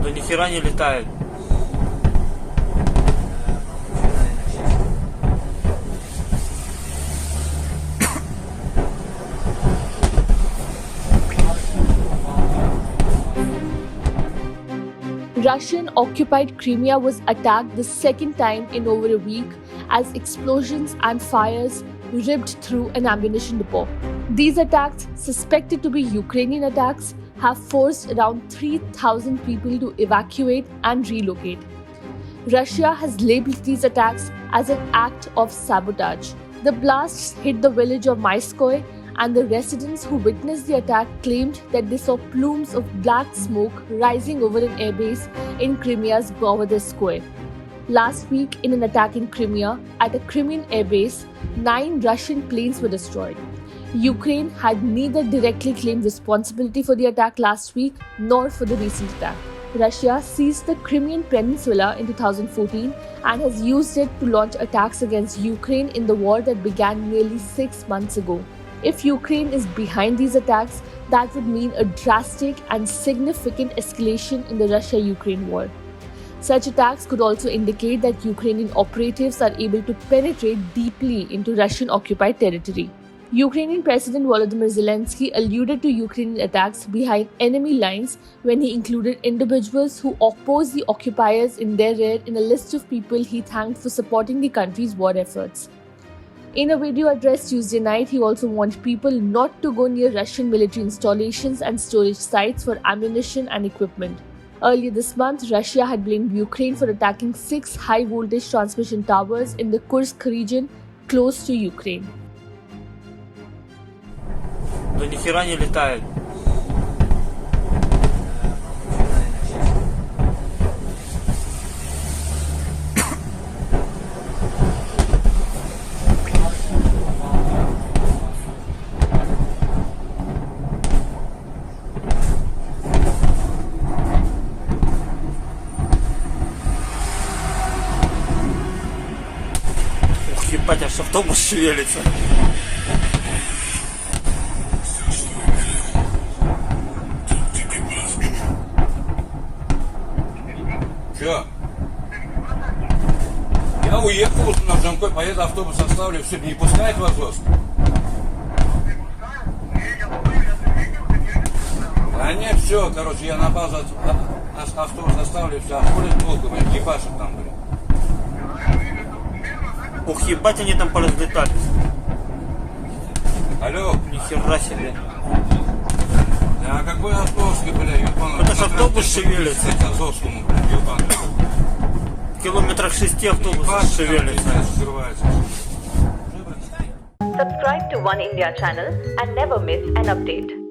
Да ни хера не летает. Russian-occupied Crimea was attacked the second time in over a week as explosions and fires ripped through an ammunition depot. These attacks, suspected to be Ukrainian attacks, have forced around 3,000 people to evacuate and relocate. Russia has labeled these attacks as an act of sabotage. The blasts hit the village of Maiskoye, and the residents who witnessed the attack claimed that they saw plumes of black smoke rising over an airbase in Crimea's Govodeskoye. Last week, in an attack in Crimea, at a Crimean airbase, 9 Russian planes were destroyed. Ukraine had neither directly claimed responsibility for the attack last week nor for the recent attack. Russia seized the Crimean Peninsula in 2014 and has used it to launch attacks against Ukraine in the war that began nearly 6 months ago. If Ukraine is behind these attacks, that would mean a drastic and significant escalation in the Russia-Ukraine war. Such attacks could also indicate that Ukrainian operatives are able to penetrate deeply into Russian-occupied territory. Ukrainian President Volodymyr Zelensky alluded to Ukrainian attacks behind enemy lines when he included individuals who oppose the occupiers in their rear in a list of people he thanked for supporting the country's war efforts. In a video addressed Tuesday night, he also warned people not to go near Russian military installations and storage sites for ammunition and equipment. Earlier this month, Russia had blamed Ukraine for attacking 6 high-voltage transmission towers in the Kursk region close to Ukraine. Да ни хера не летает. Ух, ебать, аж автобус шевелится. Чё? Я уехал уже на Джанкой, поеду, автобус оставлю, все, не пускает в Азовск? Да нет, все, короче, я на базу автобус оставлю, все, а хули толку, экипаж там, блин. Ух, ебать, они там поразлетались. Алло. Ни хера себе. Да какой Азовский, бля, ебаный. Это ж автобус шевелится. Азовскому, бля, ебаный. В километрах 6 автобус шевелится. Subscribe to One India channel and never miss an update.